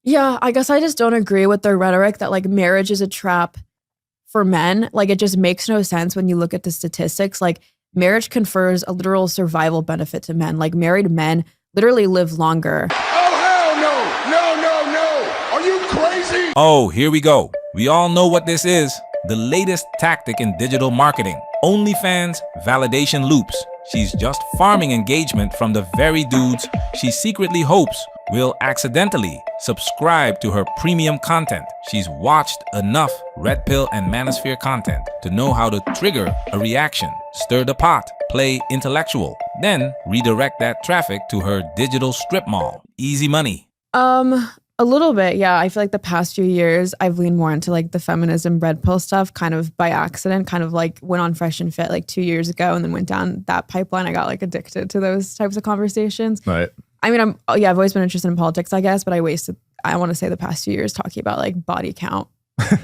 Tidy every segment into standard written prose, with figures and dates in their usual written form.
Yeah, I guess I just don't agree with the rhetoric that like marriage is a trap for men. Like it just makes no sense when you look at the statistics. Like marriage confers a literal survival benefit to men. Like married men literally live longer. Oh, hell no! No, no, no! Are you crazy? Oh, here we go. We all know what this is. The latest tactic in digital marketing. OnlyFans validation loops. She's just farming engagement from the very dudes she secretly hopes will accidentally subscribe to her premium content. She's watched enough Red Pill and Manosphere content to know how to trigger a reaction, stir the pot, play intellectual, then redirect that traffic to her digital strip mall. Easy money. A little bit, yeah. I feel like the past few years I've leaned more into like the feminism red pill stuff kind of by accident, kind of like went on Fresh and Fit like 2 years ago and then went down that pipeline. I got like addicted to those types of conversations. Right. I mean, I've always been interested in politics, I guess, but I want to say the past few years talking about like body count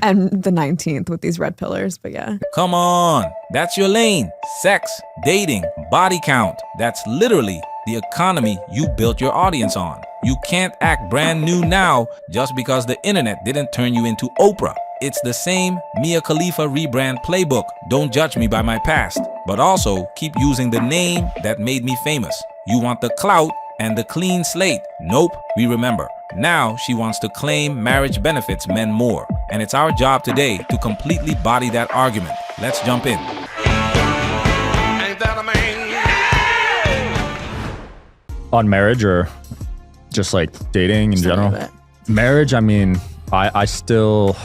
and the 19th with these red pillars, but yeah. Come on, that's your lane. Sex, dating, body count. That's literally the economy you built your audience on. You can't act brand new now just because the internet didn't turn you into Oprah. It's the same Mia Khalifa rebrand playbook. Don't judge me by my past, but also keep using the name that made me famous. You want the clout and the clean slate. Nope, we remember. Now she wants to claim marriage benefits men more. And it's our job today to completely body that argument. Let's jump in. Ain't that a man? On marriage or just like dating in general? Marriage, I mean, I still,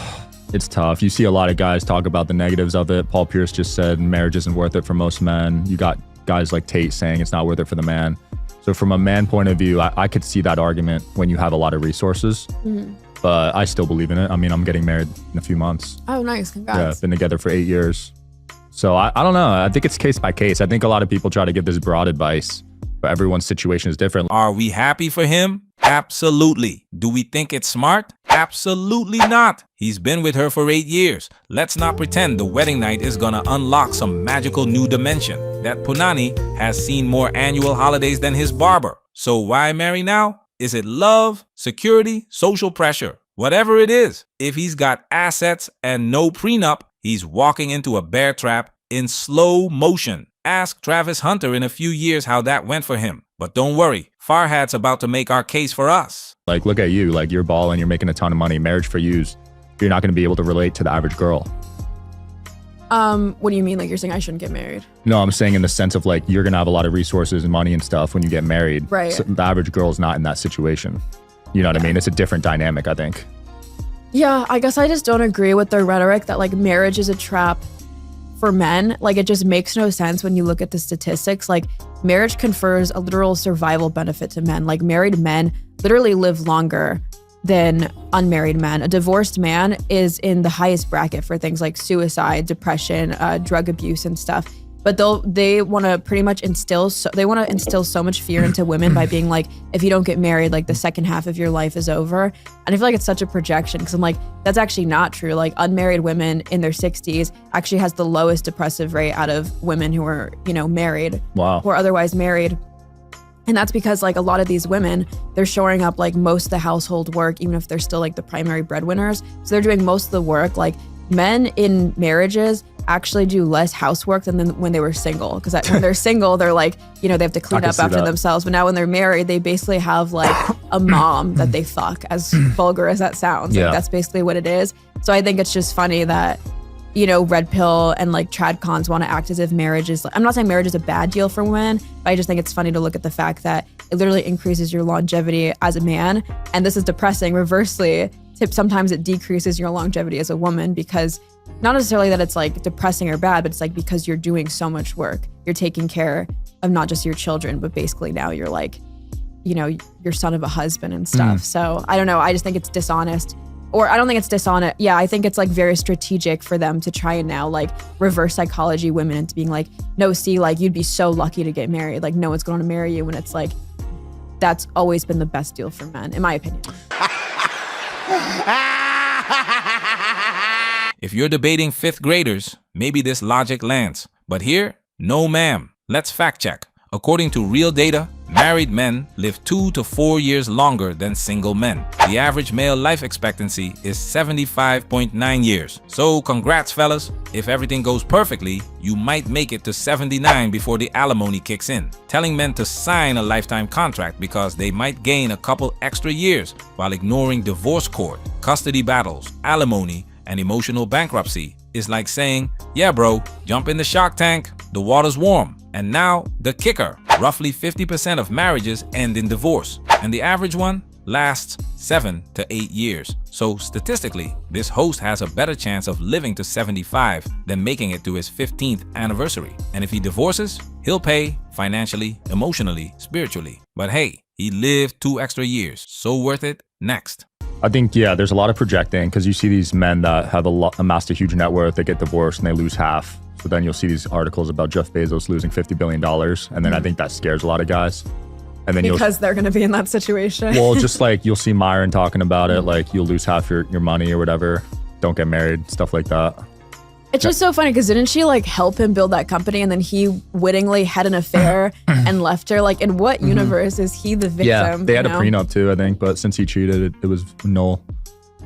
it's tough. You see a lot of guys talk about the negatives of it. Paul Pierce just said marriage isn't worth it for most men. You got guys like Tate saying it's not worth it for the man. So from a man point of view, I could see that argument when you have a lot of resources, but I still believe in it. I mean, I'm getting married in a few months. Oh, nice. Congrats. Yeah, been together for 8 years. So I don't know. I think it's case by case. I think a lot of people try to give this broad advice, but everyone's situation is different. Are we happy for him? Absolutely. Do we think it's smart? Absolutely not. He's been with her for 8 years. Let's not pretend the wedding night is gonna unlock some magical new dimension. That punani has seen more annual holidays than his barber. So why marry now? Is it love, security, social pressure? Whatever it is, if he's got assets and no prenup, he's walking into a bear trap in slow motion. Ask Travis Hunter in a few years how that went for him. But don't worry, Farhad's about to make our case for us. Like, look at you, like you're balling, you're making a ton of money. Marriage for you's, you're not gonna be able to relate to the average girl. What do you mean? Like you're saying I shouldn't get married? No, I'm saying in the sense of like, you're gonna have a lot of resources and money and stuff when you get married. Right. So the average girl's not in that situation. You know what I mean? It's a different dynamic, I think. Yeah, I guess I just don't agree with the rhetoric that like marriage is a trap for men. Like it just makes no sense when you look at the statistics. Like marriage confers a literal survival benefit to men. Like married men literally live longer than unmarried men. A divorced man is in the highest bracket for things like suicide, depression, drug abuse and stuff. But they want to pretty much instill so much fear into women by being like, if you don't get married, like the second half of your life is over. And I feel like it's such a projection because I'm like, that's actually not true. Like unmarried women in their 60s actually has the lowest depressive rate out of women who are, married. Wow. Or otherwise married. And that's because like a lot of these women, they're shoring up like most of the household work, even if they're still like the primary breadwinners. So they're doing most of the work. Like men in marriages actually do less housework than when they were single. Because when they're single, they're like, they have to clean up after themselves. But now when they're married, they basically have like a mom that they fuck, as vulgar as that sounds. Yeah. Like that's basically what it is. So I think it's just funny that, red pill and like trad cons want to act as if marriage is, I'm not saying marriage is a bad deal for women, but I just think it's funny to look at the fact that it literally increases your longevity as a man. And this is depressing. Reversely, sometimes it decreases your longevity as a woman because not necessarily that it's like depressing or bad, but it's like because you're doing so much work. You're taking care of not just your children, but basically now you're like, your son of a husband and stuff. So I don't know. I just think it's dishonest. Or I don't think it's dishonest. Yeah, I think it's like very strategic for them to try and now like reverse psychology women into being like, no, see, like you'd be so lucky to get married. Like no one's going to marry you when it's like, that's always been the best deal for men, in my opinion. If you're debating fifth graders, maybe this logic lands. But here, no ma'am. Let's fact check. According to real data, married men live 2 to 4 years longer than single men. The average male life expectancy is 75.9 years. So congrats fellas, if everything goes perfectly, you might make it to 79 before the alimony kicks in. Telling men to sign a lifetime contract because they might gain a couple extra years while ignoring divorce court, custody battles, alimony, and emotional bankruptcy is like saying, yeah bro, jump in the shark tank, the water's warm. And now the kicker, roughly 50% of marriages end in divorce, and the average one lasts 7 to 8 years. So statistically, this host has a better chance of living to 75 than making it to his 15th anniversary. And if he divorces, he'll pay financially, emotionally, spiritually. But hey, he lived 2 extra years, so worth it. Next. I think, yeah, there's a lot of projecting because you see these men that have amassed a huge net worth, they get divorced and they lose half. So then you'll see these articles about Jeff Bezos losing $50 billion. And then I think that scares a lot of guys. And then because they're going to be in that situation. Well, just like you'll see Myron talking about it, like you'll lose half your money or whatever. Don't get married, stuff like that. It's just so funny because didn't she like help him build that company and then he wittingly had an affair and left her? Like in what universe is he the victim? Yeah, they had a prenup too, I think. But since he cheated, it was null.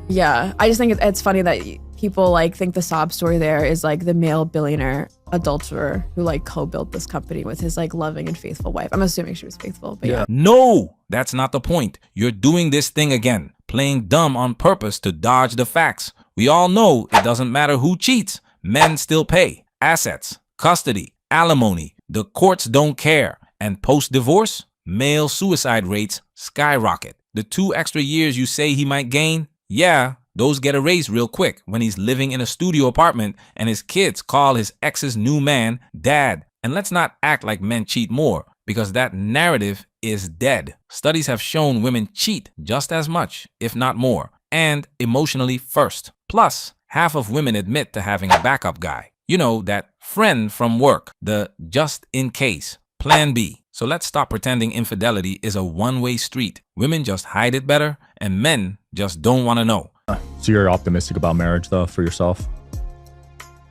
Yeah, I just think it's funny that people like think the Saab story there is like the male billionaire adulterer who like co-built this company with his like loving and faithful wife. I'm assuming she was faithful, but yeah. No, that's not the point. You're doing this thing again, playing dumb on purpose to dodge the facts. We all know it doesn't matter who cheats. Men still pay. Assets, custody, alimony. The courts don't care. And post-divorce, male suicide rates skyrocket. The 2 extra years you say he might gain, yeah, those get erased real quick when he's living in a studio apartment and his kids call his ex's new man dad. And let's not act like men cheat more, because that narrative is dead. Studies have shown women cheat just as much, if not more, and emotionally first. Plus, half of women admit to having a backup guy. You know, that friend from work, the just in case, plan B. So let's stop pretending infidelity is a one-way street. Women just hide it better, and men just don't want to know. So you're optimistic about marriage, though, for yourself?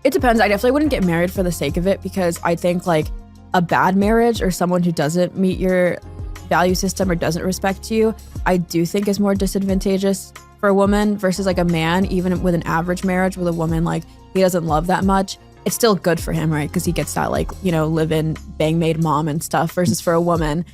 It depends. I definitely wouldn't get married for the sake of it because I think like a bad marriage or someone who doesn't meet your value system or doesn't respect you, I do think is more disadvantageous for a woman versus like a man. Even with an average marriage with a woman like he doesn't love that much, it's still good for him, right? Because he gets that like, you know, live-in bang-maid mom and stuff versus for a woman,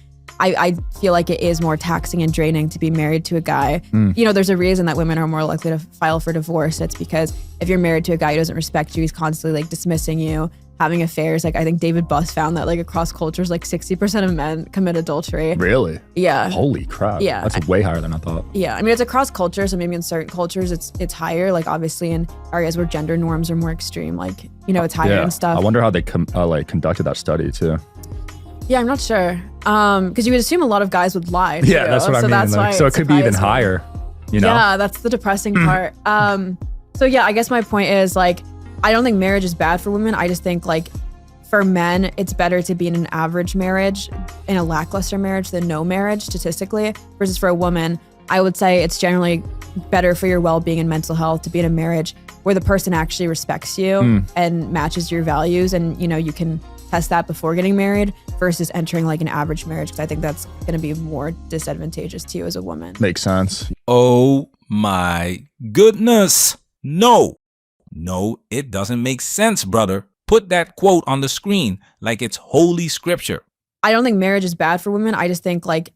I feel like it is more taxing and draining to be married to a guy. You know, there's a reason that women are more likely to file for divorce. It's because if you're married to a guy who doesn't respect you, he's constantly like dismissing you, having affairs. Like I think David Buss found that like across cultures, like 60% of men commit adultery. Really? Yeah. Holy crap. Yeah. That's way higher than I thought. Yeah. I mean, it's across cultures. So maybe in certain cultures, it's higher. Like obviously in areas where gender norms are more extreme, like, you know, it's higher and stuff. I wonder how they conducted that study too. Yeah, I'm not sure. Because you would assume a lot of guys would lie. Too. Yeah, that's what I mean. That's like, why so it could be even higher, you know? Yeah, that's the depressing part. So yeah, I guess my point is like, I don't think marriage is bad for women. I just think like for men, it's better to be in an average marriage, in a lackluster marriage than no marriage statistically, versus for a woman, I would say it's generally better for your well-being and mental health to be in a marriage where the person actually respects you and matches your values, and you know, you can test that before getting married versus entering like an average marriage, because I think that's going to be more disadvantageous to you as a woman. Makes sense. Oh my goodness. No, it doesn't make sense, brother. Put that quote on the screen like it's holy scripture. I don't think marriage is bad for women. I just think like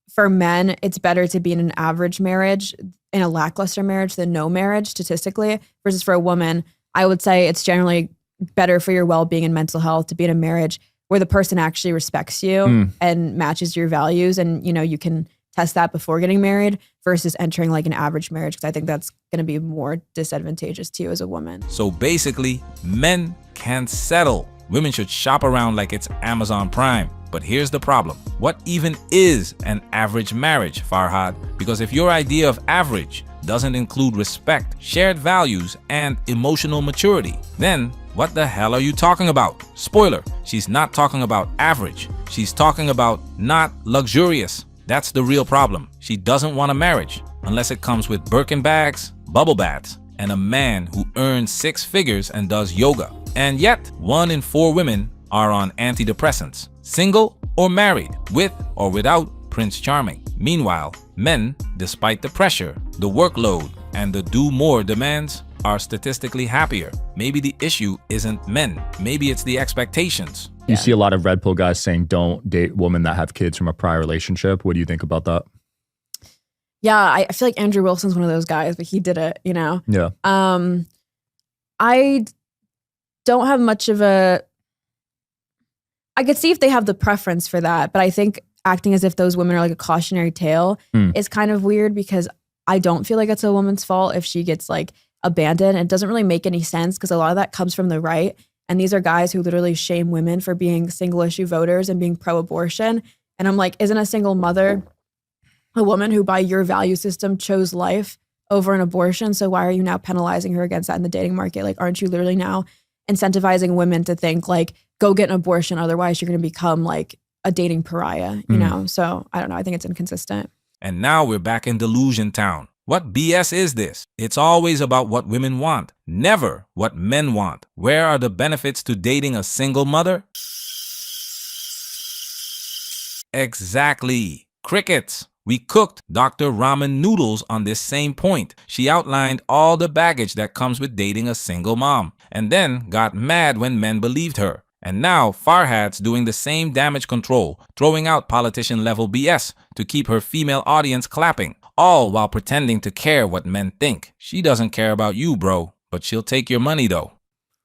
for men, it's better to be in an average marriage, in a lackluster marriage than no marriage statistically, versus for a woman, I would say it's generally better for your well-being and mental health to be in a marriage where the person actually respects you and matches your values, and you know, you can test that before getting married versus entering like an average marriage, because I think that's going to be more disadvantageous to you as a woman. So basically, men can't settle. Women should shop around like it's Amazon Prime. But here's the problem. What even is an average marriage, Farhad? Because if your idea of average doesn't include respect, shared values, and emotional maturity, then what the hell are you talking about? Spoiler, she's not talking about average. She's talking about not luxurious. That's the real problem. She doesn't want a marriage unless it comes with Birkin bags, bubble baths, and a man who earns 6 figures and does yoga. And yet, 1 in 4 women are on antidepressants. Single? or married, with or without Prince Charming. Meanwhile, men, despite the pressure, the workload, and the do more demands, are statistically happier. Maybe the issue isn't men. Maybe it's the expectations. You see a lot of red pill guys saying don't date women that have kids from a prior relationship. What do you think about that? Yeah, I feel like Andrew Wilson's one of those guys, but he did it, you know? Yeah. I don't have much of a... I could see if they have the preference for that, but I think acting as if those women are like a cautionary tale is kind of weird, because I don't feel like it's a woman's fault if she gets like abandoned. It doesn't really make any sense, because a lot of that comes from the right. And these are guys who literally shame women for being single issue voters and being pro-abortion. And I'm like, isn't a single mother a woman who by your value system chose life over an abortion? So why are you now penalizing her against that in the dating market? Like, aren't you literally now incentivizing women to think like, go get an abortion, otherwise you're going to become like a dating pariah, you know? So I don't know. I think it's inconsistent. And now we're back in Delusion Town. What BS is this? It's always about what women want, never what men want. Where are the benefits to dating a single mother? Exactly. Crickets. We cooked Dr. Ramen Noodles on this same point. She outlined all the baggage that comes with dating a single mom, and then got mad when men believed her. And now Farhad's doing the same damage control, throwing out politician-level BS to keep her female audience clapping, all while pretending to care what men think. She doesn't care about you, bro, but she'll take your money though.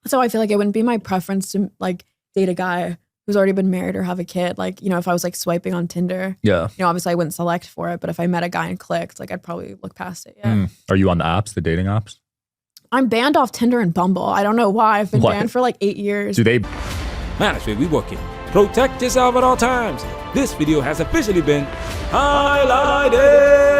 So I feel like it wouldn't be my preference to like date a guy who's already been married or have a kid. Like, you know, if I was like swiping on Tinder, you know, obviously I wouldn't select for it, but if I met a guy and clicked, like I'd probably look past it. Yeah. Are you on the apps, the dating apps? I'm banned off Tinder and Bumble. I don't know why. I've been banned for like 8 years. Do they? Management, we working. Protect yourself at all times. This video has officially been highlighted.